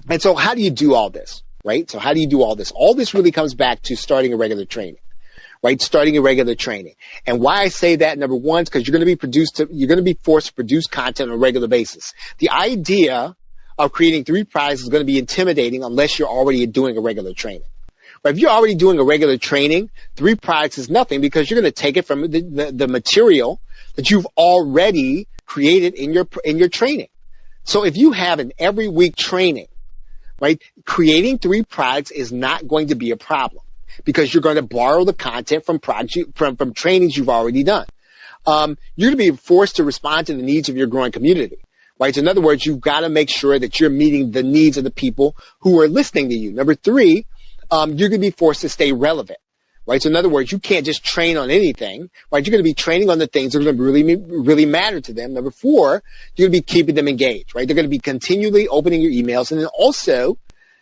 And so how do you do all this, right? So how do you do all this? All this really comes back to starting a regular training, right? Starting a regular training. And why I say that, number one, is because you're going to be forced to produce content on a regular basis. The idea of creating 3 products is going to be intimidating unless you're already doing a regular training. But if you're already doing a regular training, 3 products is nothing because you're going to take it from the material that you've already created in your training. So if you have an every week training, right, creating 3 products is not going to be a problem because you're going to borrow the content from from trainings you've already done. You're going to be forced to respond to the needs of your growing community. Right. So in other words, you've got to make sure that you're meeting the needs of the people who are listening to you. Number 3, you're going to be forced to stay relevant. Right. So in other words, you can't just train on anything. Right. You're going to be training on the things that are going to really matter to them. Number 4, you're going to be keeping them engaged. Right. They're going to be continually opening your emails. And then also,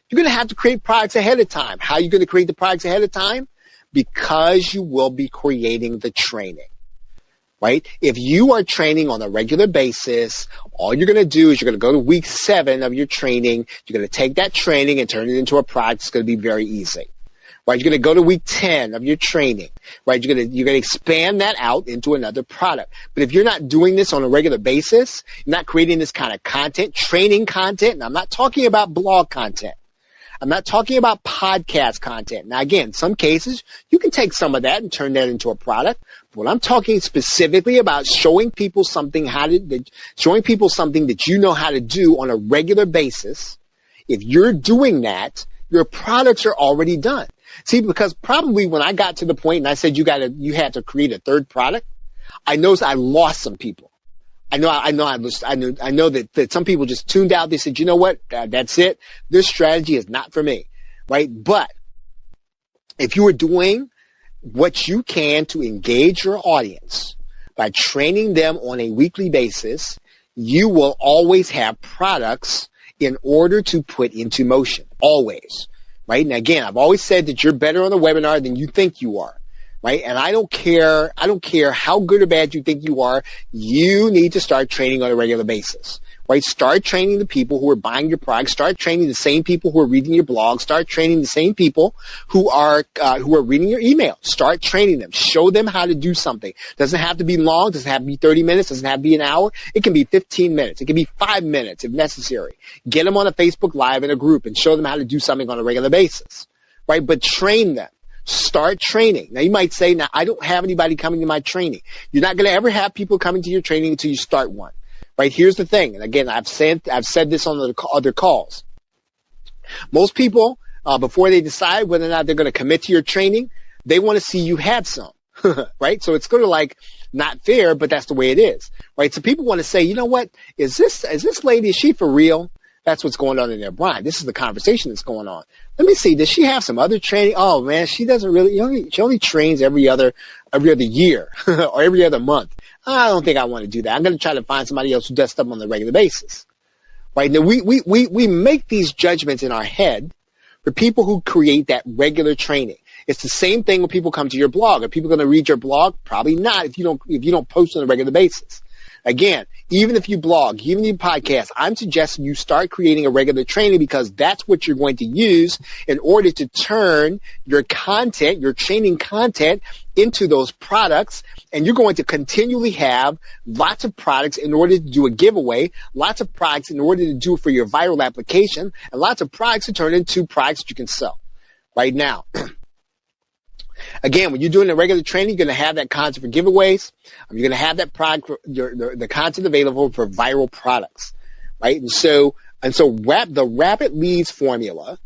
you're going to have to create products ahead of time. How are you going to create the products ahead of time? Because you will be creating the training. Right? If you are training on a regular basis, all you're going to do is you're going to go to week 7 of your training. You're going to take that training and turn it into a product. It's going to be very easy. Right? You're going to go to week 10 of your training. Right? You're going to expand that out into another product. But if you're not doing this on a regular basis, you're not creating this kind of content, training content, and I'm not talking about blog content. I'm not talking about podcast content. Now, again, some cases, you can take some of that and turn that into a product. But what I'm talking specifically about showing people something that you know how to do on a regular basis. If you're doing that, your products are already done. See, because probably when I got to the point and I said you had to create a 3rd product, I know I lost some people. I know that some people just tuned out. They said, you know what? That's it. This strategy is not for me, right? But if you are doing what you can to engage your audience by training them on a weekly basis, you will always have products in order to put into motion. Always, right? And again, I've always said that you're better on a webinar than you think you are. Right? And I don't care how good or bad you think you are, you need to start training on a regular basis. Right? Start training the people who are buying your product. Start training the same people who are reading your blog. Start training the same people who are reading your email. Start training them. Show them how to do something. Doesn't have to be long. Doesn't have to be 30 minutes. Doesn't have to be an hour. It can be 15 minutes. It can be 5 minutes if necessary. Get them on a Facebook Live in a group and show them how to do something on a regular basis. Right? But train them. Start training. Now, you might say, now, I don't have anybody coming to my training. You're not going to ever have people coming to your training until you start one. Right? Here's the thing. And again, I've said this on the other calls. Most people, before they decide whether or not they're going to commit to your training, they want to see you have some. Right? So it's going to not fair, but that's the way it is. Right? So people want to say, you know what? Is this lady, is she for real? That's what's going on in their mind. This is the conversation that's going on. Let me see. Does she have some other training? Oh man, she doesn't really. She only trains every other year or every other month. I don't think I want to do that. I'm going to try to find somebody else who does stuff on a regular basis. Right now, we make these judgments in our head for people who create that regular training. It's the same thing when people come to your blog. Are people going to read your blog? Probably not if you don't post on a regular basis. Again, even if you blog, even if you podcast, I'm suggesting you start creating a regular training because that's what you're going to use in order to turn your content, your training content, into those products. And you're going to continually have lots of products in order to do a giveaway, lots of products in order to do it for your viral application, and lots of products to turn into products that you can sell. Right now, again, when you're doing a regular training, you're going to have that content for giveaways. You're going to have that product, the content available for viral products, right? And so the rapid leads formula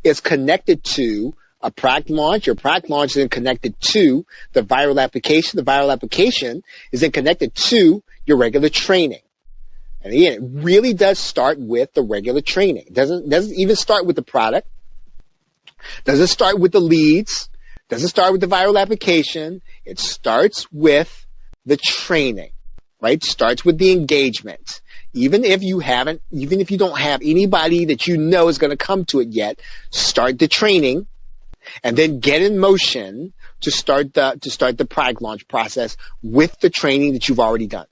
is connected to a product launch. Your product launch is then connected to the viral application. The viral application is then connected to your regular training. And again, it really does start with the regular training. It doesn't even start with the product. Doesn't start with the leads. Doesn't start with the viral application. It starts with the training, right? Starts with the engagement. Even if you don't have anybody that you know is going to come to it yet, start the training and then get in motion to start the product launch process with the training that you've already done.